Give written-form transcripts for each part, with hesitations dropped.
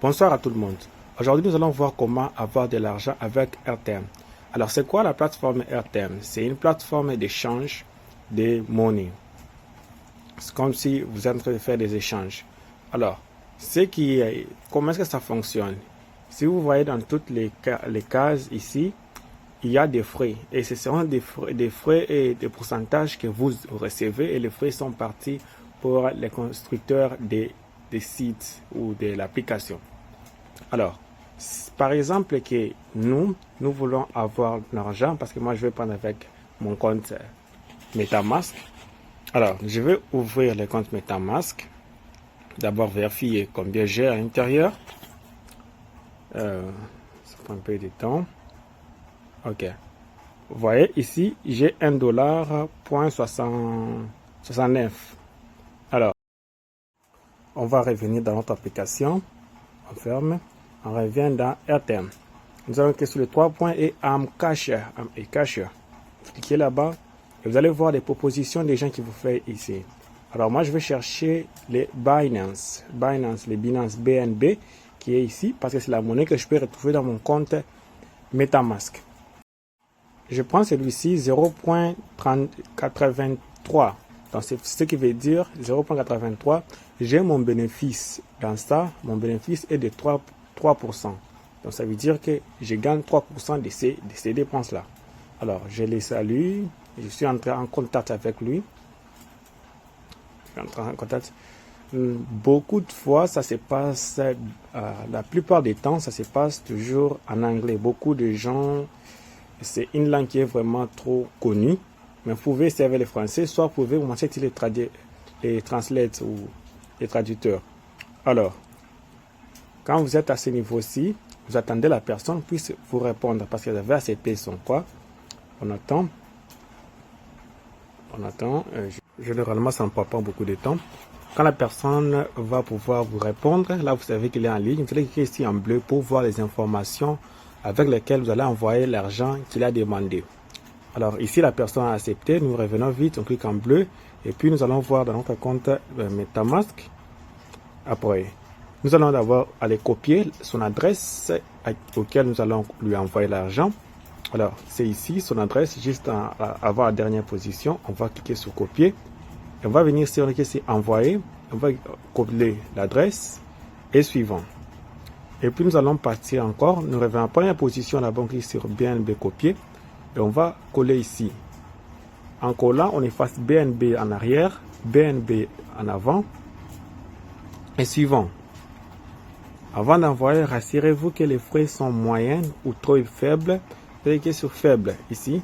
Bonsoir à tout le monde. Aujourd'hui, nous allons voir comment avoir de l'argent avec RTM. Alors, c'est quoi la plateforme RTM? C'est une plateforme d'échange de monnaie. C'est comme si vous êtes en train de faire des échanges. Alors, comment est-ce que ça fonctionne? Si vous voyez dans toutes les cases ici, il y a des frais. Et ce seront des frais et des pourcentages que vous recevez. Et les frais sont partis pour les constructeurs des sites ou de l'application. Alors, par exemple, que nous voulons avoir l'argent, parce que moi je vais prendre avec mon compte MetaMask. Alors, je vais ouvrir le compte MetaMask. D'abord vérifier combien j'ai à l'intérieur. Ça prend un peu de temps. Ok. Vous voyez ici, j'ai $1.69. Alors, on va revenir dans notre application. On ferme. On revient dans RTM. Nous allons cliquer sur les 3 points et Cash. Cliquez là-bas et vous allez voir les propositions des gens qui vous font ici. Alors moi je vais chercher les Binance, les Binance BNB qui est ici parce que c'est la monnaie que je peux retrouver dans mon compte MetaMask. Je prends celui-ci 0.83. Donc c'est ce qui veut dire 0.83. J'ai mon bénéfice dans ça. Mon bénéfice est de 3%. Donc ça veut dire que je gagne 3% de ces dépenses-là. Alors je les salue. Je suis entré en contact avec lui. Beaucoup de fois, ça se passe, la plupart des temps, ça se passe toujours en anglais. Beaucoup de gens, c'est une langue qui est vraiment trop connue. Mais vous pouvez servir les français, soit vous pouvez vous montrer les translates ou les traducteurs. Alors, quand vous êtes à ce niveau-ci, vous attendez la personne puisse vous répondre parce que vous avez accepté son quoi. On attend. Généralement, ça ne prend pas beaucoup de temps. Quand la personne va pouvoir vous répondre, là, vous savez qu'il est en ligne. Vous allez cliquer ici en bleu pour voir les informations avec lesquelles vous allez envoyer l'argent qu'il a demandé. Alors, ici, la personne a accepté. Nous revenons vite. On clique en bleu. Et puis, nous allons voir dans notre compte MetaMask. Après, nous allons d'abord aller copier son adresse auquel nous allons lui envoyer l'argent. Alors, c'est ici son adresse, juste avant la dernière position. On va cliquer sur copier. Et on va venir sur envoyer. On va coller l'adresse et suivant. Et puis nous allons partir encore. Nous revenons en première position. Là-bas, on clique sur BNB copier. Et on va coller ici. En collant, on efface BNB en arrière, BNB en avant et suivant. Avant d'envoyer, rassurez-vous que les frais sont moyens ou trop faibles. Cliquez sur faible ici,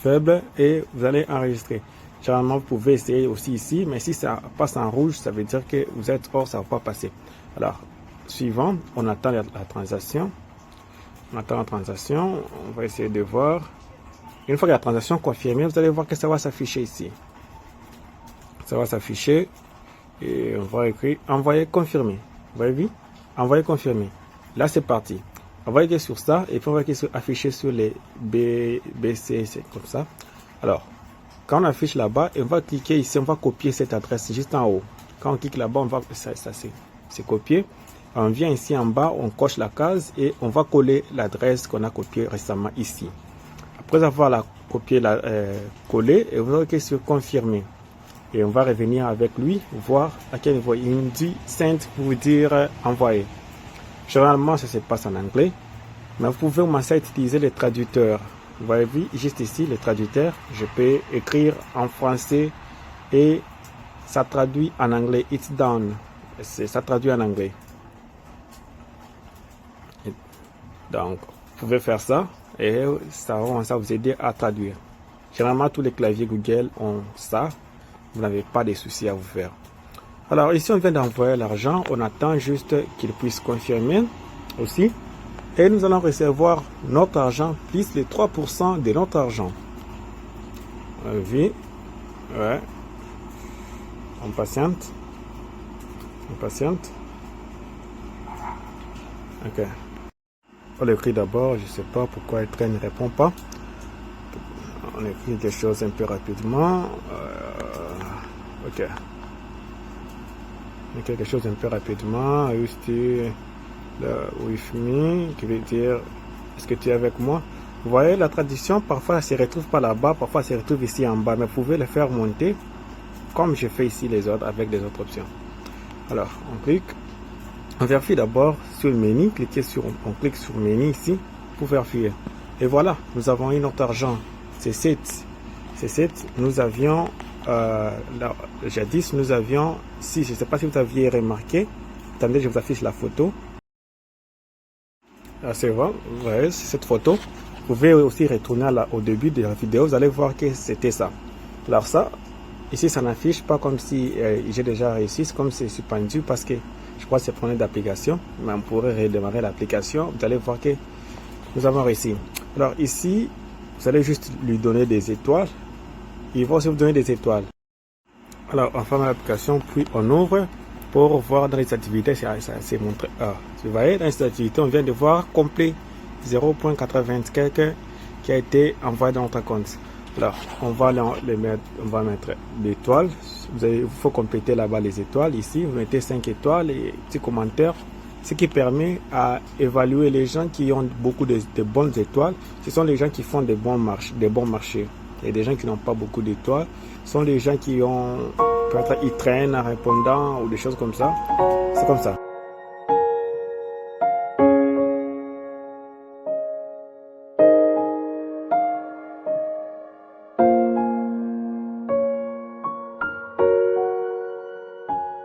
faible, et vous allez enregistrer. Généralement, vous pouvez essayer aussi ici, mais si ça passe en rouge, ça veut dire que vous êtes hors, ça ne va pas passer. Alors, suivant, on attend la transaction. On attend la transaction, on va essayer de voir. Une fois que la transaction est confirmée, vous allez voir que ça va s'afficher ici. Ça va s'afficher et on va écrire envoyer confirmé. Vous voyez, vu? Envoyer confirmé. Là, c'est parti. On va cliquer sur ça et puis on va cliquer sur afficher sur les BCC comme ça. Alors, quand on affiche là-bas, on va cliquer ici, on va copier cette adresse juste en haut. Quand on clique là-bas, on va c'est copié. On vient ici en bas, on coche la case et on va coller l'adresse qu'on a copiée récemment ici. Après avoir la copié, collé, et vous allez cliquer sur confirmer. Et on va revenir avec lui, voir à quel niveau il me dit send pour vous dire envoyer. Généralement, ça se passe en anglais, mais vous pouvez commencer à utiliser les traducteurs. Vous voyez juste ici, les traducteurs. Je peux écrire en français et ça traduit en anglais. It's done. Ça traduit en anglais. Donc, vous pouvez faire ça et ça va vous aider à traduire. Généralement, tous les claviers Google ont ça. Vous n'avez pas de soucis à vous faire. Alors ici on vient d'envoyer l'argent, on attend juste qu'il puisse confirmer aussi. Et nous allons recevoir notre argent plus les 3% de notre argent. Ouais. On patiente. Ok. On écrit d'abord, je ne sais pas pourquoi le train ne répond pas. On écrit des choses un peu rapidement. Ok. quelque chose un peu rapidement. Are you still with me? Qui veut dire, est-ce que tu es avec moi? Vous voyez, la traduction, parfois, elle se retrouve pas là-bas, parfois, elle se retrouve ici en bas. Mais vous pouvez le faire monter, comme je fais ici les autres, avec des autres options. Alors, on vérifie d'abord sur le menu, on clique sur le menu ici, pour vérifier. Et voilà, nous avons eu notre argent. C'est 7. Nous avions, jadis, nous avions 6. Je ne sais pas si vous aviez remarqué. Attendez, je vous affiche la photo. C'est bon, vous voyez, cette photo. Vous pouvez aussi retourner au début de la vidéo, vous allez voir que c'était ça. Alors ça, ici ça n'affiche pas comme si j'ai déjà réussi, c'est comme si c'est suspendu parce que je crois que c'est problème d'application, mais on pourrait redémarrer l'application, vous allez voir que nous avons réussi. Alors ici, vous allez juste lui donner des étoiles, il va aussi vous donner des étoiles. Alors on ferme l'application, puis on ouvre pour voir dans les activités, c'est montré. Vous voyez, dans les activités, on vient de voir complet 0.80 quelques qui a été envoyé dans notre compte. Alors, on va mettre l'étoile. Il faut compléter là-bas les étoiles. Ici, vous mettez 5 étoiles et petits commentaires. Ce qui permet à évaluer les gens qui ont beaucoup de bonnes étoiles. Ce sont les gens qui font des bons marchés. Et des gens qui n'ont pas beaucoup d'étoiles. Ce sont les gens qui ont, peut-être, ils traînent en répondant ou des choses comme ça. C'est comme ça.